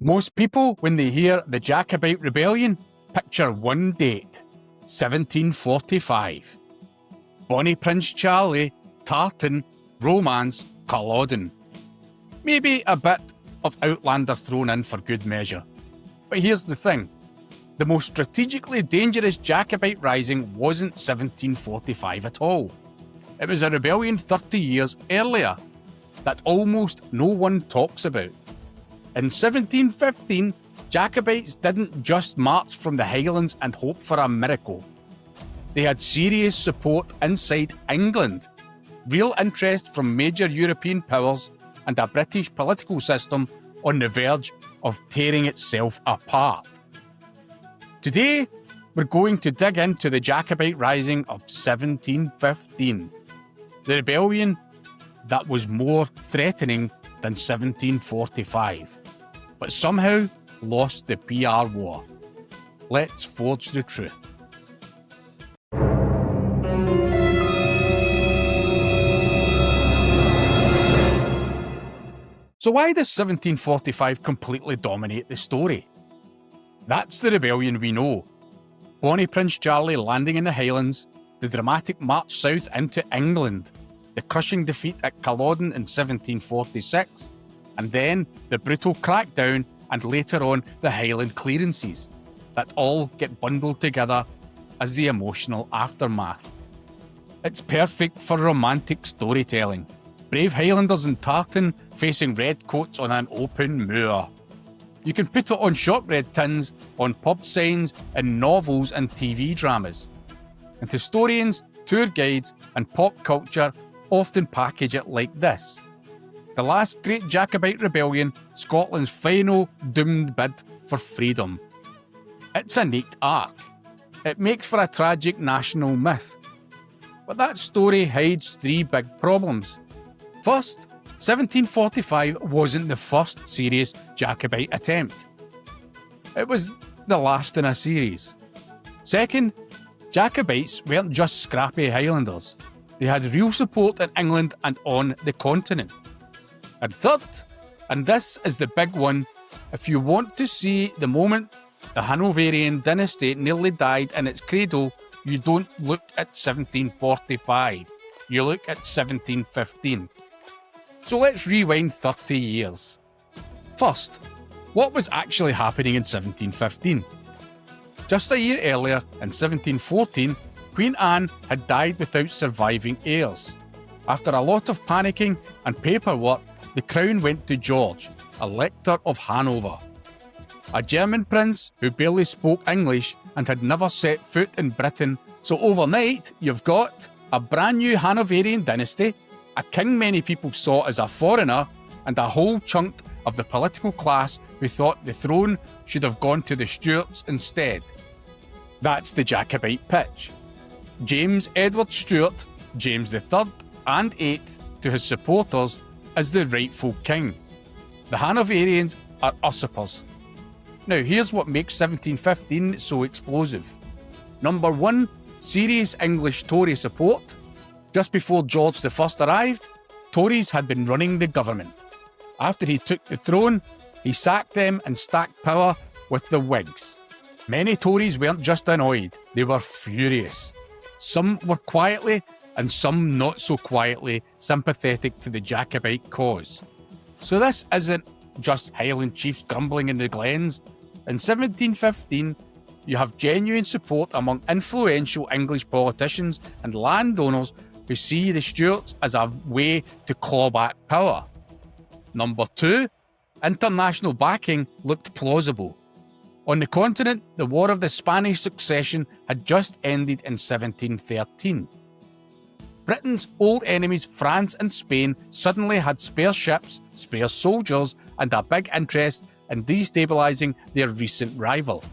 Most people, when they hear the Jacobite Rebellion, picture one date, 1745. Bonnie Prince Charlie, tartan, romance, Culloden. Maybe a bit of Outlander thrown in for good measure. But here's the thing. The most strategically dangerous Jacobite Rising wasn't 1745 at all. It was a rebellion 30 years earlier that almost no one talks about. In 1715, Jacobites didn't just march from the Highlands and hope for a miracle. They had serious support inside England, real interest from major European powers, and a British political system on the verge of tearing itself apart. Today, we're going to dig into the Jacobite Rising of 1715, the rebellion that was more threatening than 1745, but somehow lost the PR war. Let's forge the truth. So why does 1745 completely dominate the story? That's the rebellion we know. Bonnie Prince Charlie landing in the Highlands, the dramatic march south into England, the crushing defeat at Culloden in 1746, and then the brutal crackdown and later on the Highland clearances that all get bundled together as the emotional aftermath. It's perfect for romantic storytelling. Brave Highlanders in tartan facing redcoats on an open moor. You can put it on shortbread tins, on pub signs, in novels and TV dramas. And historians, tour guides and pop culture often package it like this. The last great Jacobite rebellion, Scotland's final doomed bid for freedom. It's a neat arc. It makes for a tragic national myth. But that story hides three big problems. First, 1745 wasn't the first serious Jacobite attempt. It was the last in a series. Second, Jacobites weren't just scrappy Highlanders. They had real support in England and on the continent. And third, and this is the big one, if you want to see the moment the Hanoverian dynasty nearly died in its cradle, you don't look at 1745. You look at 1715. So let's rewind 30 years. First, what was actually happening in 1715? Just a year earlier, in 1714, Queen Anne had died without surviving heirs. After a lot of panicking and paperwork, the crown went to George, Elector of Hanover. A German prince who barely spoke English and had never set foot in Britain, so overnight you've got a brand new Hanoverian dynasty, a king many people saw as a foreigner, and a whole chunk of the political class who thought the throne should have gone to the Stuarts instead. That's the Jacobite pitch. James Edward Stuart, James III and VIII to his supporters, as the rightful king. The Hanoverians are usurpers. Now here's what makes 1715 so explosive. Number one, serious English Tory support. Just before George I arrived, Tories had been running the government. After he took the throne, he sacked them and stacked power with the Whigs. Many Tories weren't just annoyed, they were furious. Some were quietly, and some not so quietly, sympathetic to the Jacobite cause. So this isn't just Highland chiefs grumbling in the glens. In 1715, you have genuine support among influential English politicians and landowners who see the Stuarts as a way to claw back power. Number two, international backing looked plausible. On the continent, the War of the Spanish Succession had just ended in 1713. Britain's old enemies France and Spain suddenly had spare ships, spare soldiers, and a big interest in destabilising their recent rival.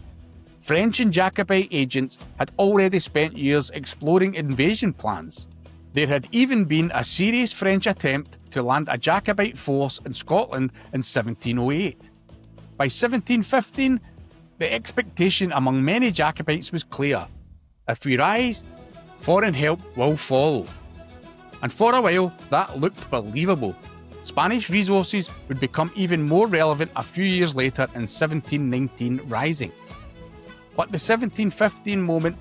French and Jacobite agents had already spent years exploring invasion plans. There had even been a serious French attempt to land a Jacobite force in Scotland in 1708. By 1715, the expectation among many Jacobites was clear. If we rise, foreign help will follow. And for a while, that looked believable. Spanish resources would become even more relevant a few years later in 1719 Rising. But the 1715 moment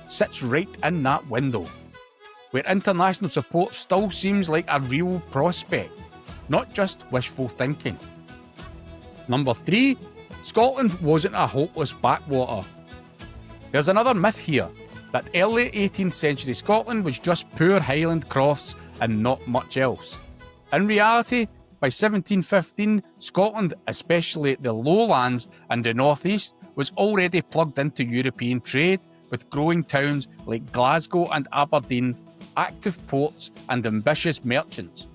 sits right in that window, where international support still seems like a real prospect, not just wishful thinking. Number 3, Scotland wasn't a hopeless backwater. There's another myth here, that early 18th century Scotland was just poor Highland crofts and not much else. In reality, by 1715, Scotland, especially the lowlands and the northeast, was already plugged into European trade, with growing towns like Glasgow and Aberdeen, active ports and ambitious merchants.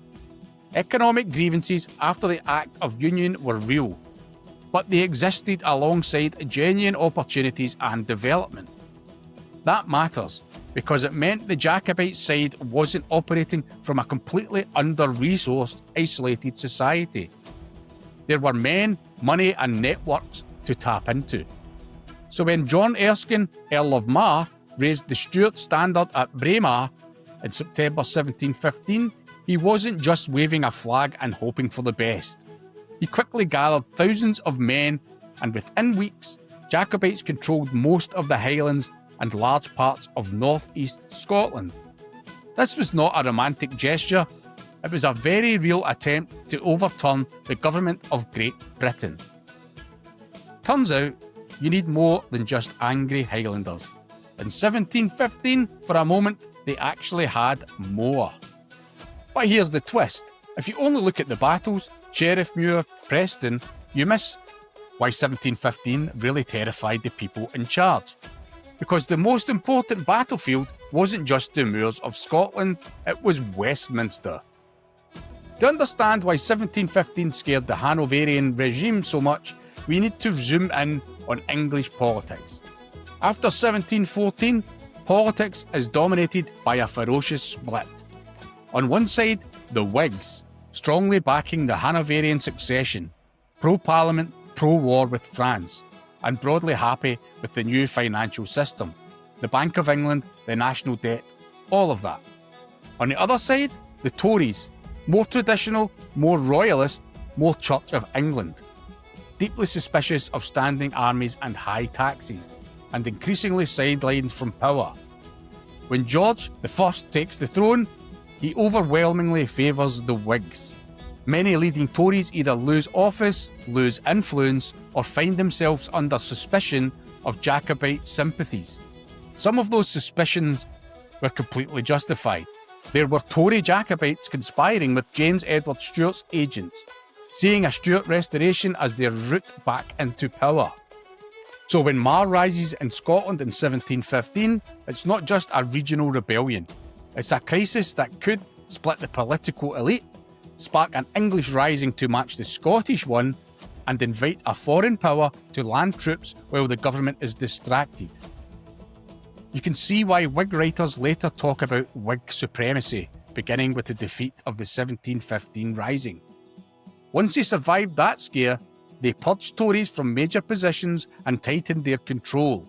Economic grievances after the Act of Union were real, but they existed alongside genuine opportunities and development. That matters, because it meant the Jacobite side wasn't operating from a completely under-resourced, isolated society. There were men, money and networks to tap into. So when John Erskine, Earl of Mar, raised the Stuart standard at Braemar in September 1715, he wasn't just waving a flag and hoping for the best. He quickly gathered thousands of men, and within weeks, Jacobites controlled most of the Highlands and large parts of northeast Scotland. This was not a romantic gesture, it was a very real attempt to overturn the government of Great Britain. Turns out, you need more than just angry Highlanders. In 1715, for a moment, they actually had more. But here's the twist. If you only look at the battles, Sheriffmuir, Preston, you miss why 1715 really terrified the people in charge. Because the most important battlefield wasn't just the moors of Scotland, it was Westminster. To understand why 1715 scared the Hanoverian regime so much, we need to zoom in on English politics. After 1714, politics is dominated by a ferocious split. On one side, the Whigs, strongly backing the Hanoverian succession, pro-parliament, pro-war with France, and broadly happy with the new financial system, the Bank of England, the national debt, all of that. On the other side, the Tories, more traditional, more royalist, more Church of England, deeply suspicious of standing armies and high taxes, and increasingly sidelined from power. When George I takes the throne, he overwhelmingly favours the Whigs. Many leading Tories either lose office, lose influence, or find themselves under suspicion of Jacobite sympathies. Some of those suspicions were completely justified. There were Tory Jacobites conspiring with James Edward Stuart's agents, seeing a Stuart restoration as their route back into power. So when Mar rises in Scotland in 1715, it's not just a regional rebellion. It's a crisis that could split the political elite, spark an English rising to match the Scottish one, and invite a foreign power to land troops while the government is distracted. You can see why Whig writers later talk about Whig supremacy, beginning with the defeat of the 1715 Rising. Once they survived that scare, they purged Tories from major positions and tightened their control.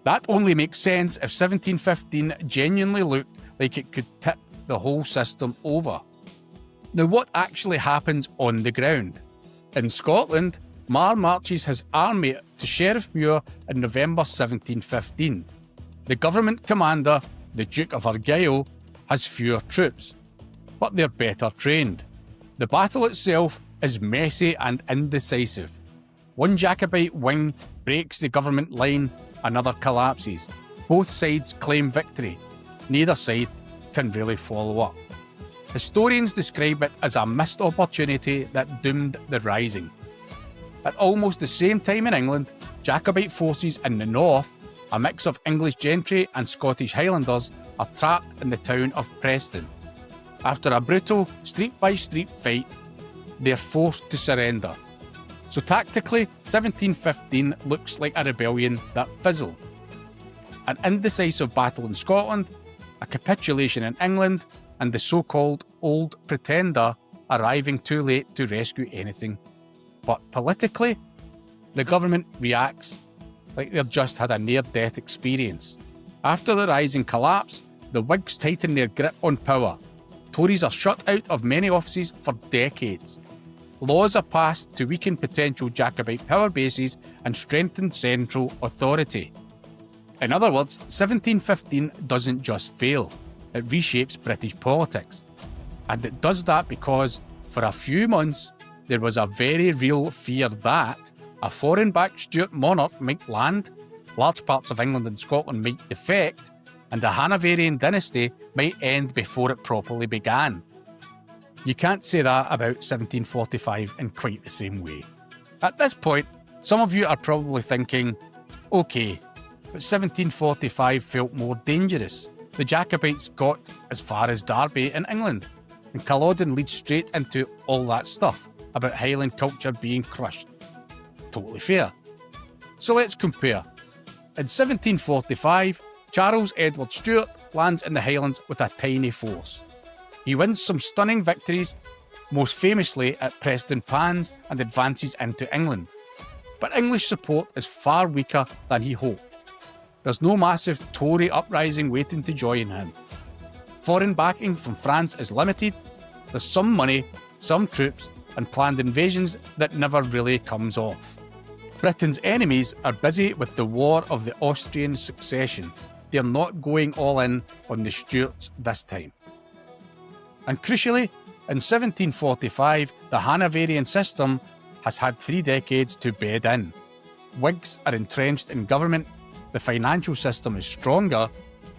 That only makes sense if 1715 genuinely looked like it could tip the whole system over. Now, what actually happens on the ground? In Scotland, Mar marches his army to Sheriffmuir in November 1715. The government commander, the Duke of Argyll, has fewer troops, but they're better trained. The battle itself is messy and indecisive. One Jacobite wing breaks the government line, another collapses. Both sides claim victory. Neither side can really follow up. Historians describe it as a missed opportunity that doomed the Rising. At almost the same time in England, Jacobite forces in the north, a mix of English gentry and Scottish Highlanders, are trapped in the town of Preston. After a brutal street-by-street fight, they are forced to surrender. So tactically, 1715 looks like a rebellion that fizzled. An indecisive battle in Scotland, a capitulation in England, and the so-called Old Pretender arriving too late to rescue anything. But politically, the government reacts like they've just had a near-death experience. After the Rising collapse, the Whigs tighten their grip on power. Tories are shut out of many offices for decades. Laws are passed to weaken potential Jacobite power bases and strengthen central authority. In other words, 1715 doesn't just fail, it reshapes British politics. And it does that because, for a few months, there was a very real fear that a foreign-backed Stuart monarch might land, large parts of England and Scotland might defect, and the Hanoverian dynasty might end before it properly began. You can't say that about 1745 in quite the same way. At this point, some of you are probably thinking, OK, but 1745 felt more dangerous. The Jacobites got as far as Derby in England, and Culloden leads straight into all that stuff about Highland culture being crushed. Totally fair. So let's compare. In 1745, Charles Edward Stuart lands in the Highlands with a tiny force. He wins some stunning victories, most famously at Preston Pans, and advances into England. But English support is far weaker than he hoped. There's no massive Tory uprising waiting to join him. Foreign backing from France is limited, there's some money, some troops, and planned invasions that never really comes off. Britain's enemies are busy with the War of the Austrian Succession. They're not going all in on the Stuarts this time. And crucially, in 1745, the Hanoverian system has had 3 decades to bed in. Whigs are entrenched in government, the financial system is stronger,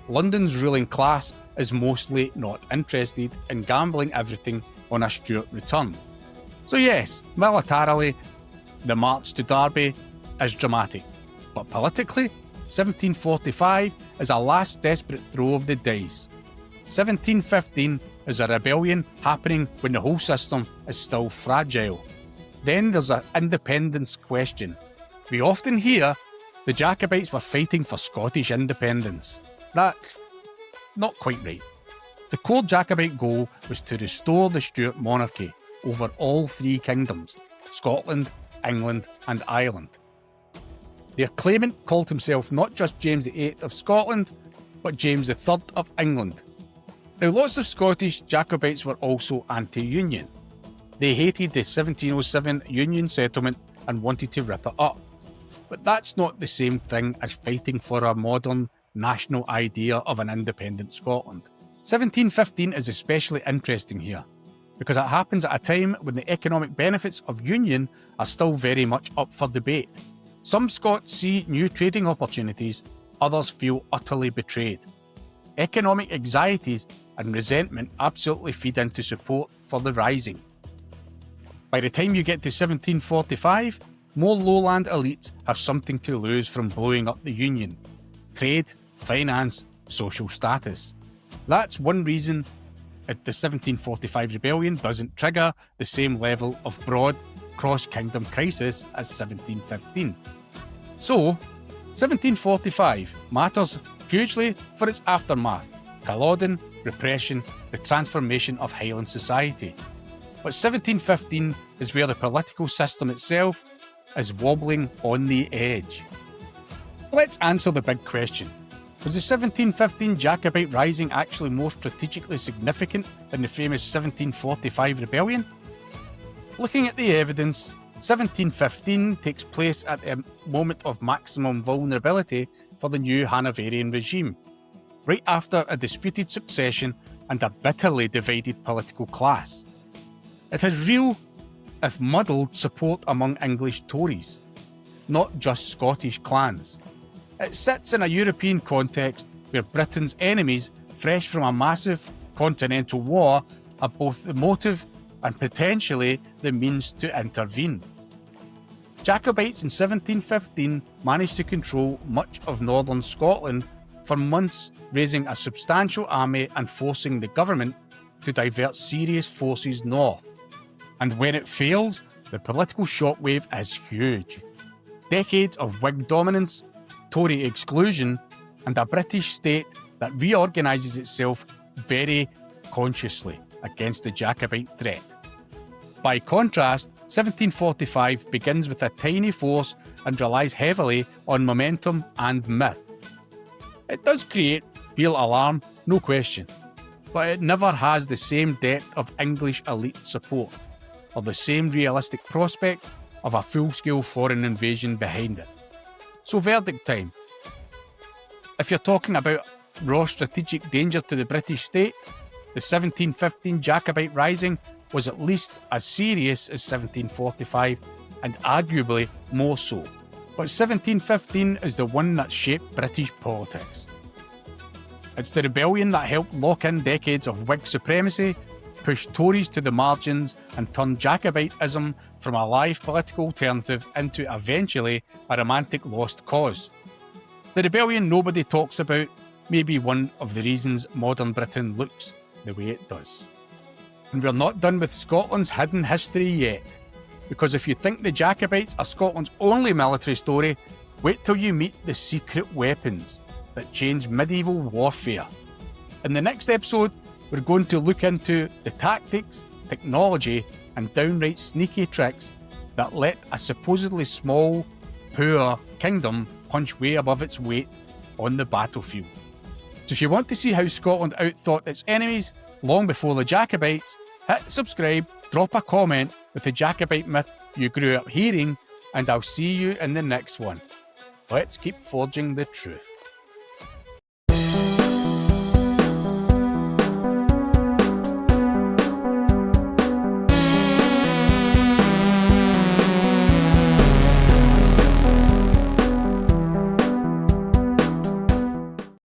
London's ruling class is mostly not interested in gambling everything on a Stuart return. So yes, militarily, the march to Derby is dramatic, but politically, 1745 is a last desperate throw of the dice. 1715 is a rebellion happening when the whole system is still fragile. Then there's an independence question. We often hear the Jacobites were fighting for Scottish independence. That's not quite right. The core Jacobite goal was to restore the Stuart monarchy over all 3 kingdoms, Scotland, England and Ireland. Their claimant called himself not just James VIII of Scotland, but James III of England. Now, lots of Scottish Jacobites were also anti-union. They hated the 1707 Union settlement and wanted to rip it up. But that's not the same thing as fighting for a modern national idea of an independent Scotland. 1715 is especially interesting here, because it happens at a time when the economic benefits of union are still very much up for debate. Some Scots see new trading opportunities, others feel utterly betrayed. Economic anxieties and resentment absolutely feed into support for the Rising. By the time you get to 1745, more lowland elites have something to lose from blowing up the Union: trade, finance, social status. That's one reason the 1745 rebellion doesn't trigger the same level of broad cross-kingdom crisis as 1715. So, 1745 matters hugely for its aftermath: Culloden, repression, the transformation of Highland society. But 1715 is where the political system itself is wobbling on the edge. Let's answer the big question. Was the 1715 Jacobite Rising actually more strategically significant than the famous 1745 rebellion? Looking at the evidence, 1715 takes place at a moment of maximum vulnerability for the new Hanoverian regime, right after a disputed succession and a bitterly divided political class. It has real, if muddled, support among English Tories, not just Scottish clans. It sits in a European context where Britain's enemies, fresh from a massive continental war, are both the motive and potentially the means to intervene. Jacobites in 1715 managed to control much of northern Scotland for months, raising a substantial army and forcing the government to divert serious forces north. And when it fails, the political shockwave is huge. Decades of Whig dominance, Tory exclusion, and a British state that reorganises itself very consciously against the Jacobite threat. By contrast, 1745 begins with a tiny force and relies heavily on momentum and myth. It does create real alarm, no question, but it never has the same depth of English elite support, or the same realistic prospect of a full-scale foreign invasion behind it. So verdict time. If you're talking about raw strategic danger to the British state, the 1715 Jacobite Rising was at least as serious as 1745, and arguably more so. But 1715 is the one that shaped British politics. It's the rebellion that helped lock in decades of Whig supremacy, push Tories to the margins, and turn Jacobitism from a live political alternative into eventually a romantic lost cause. The rebellion nobody talks about may be one of the reasons modern Britain looks the way it does. And we're not done with Scotland's hidden history yet, because if you think the Jacobites are Scotland's only military story, wait till you meet the secret weapons that changed medieval warfare. In the next episode, we're going to look into the tactics, technology, and downright sneaky tricks that let a supposedly small, poor kingdom punch way above its weight on the battlefield. So if you want to see how Scotland outthought its enemies long before the Jacobites, hit subscribe, drop a comment with the Jacobite myth you grew up hearing, and I'll see you in the next one. Let's keep forging the truth.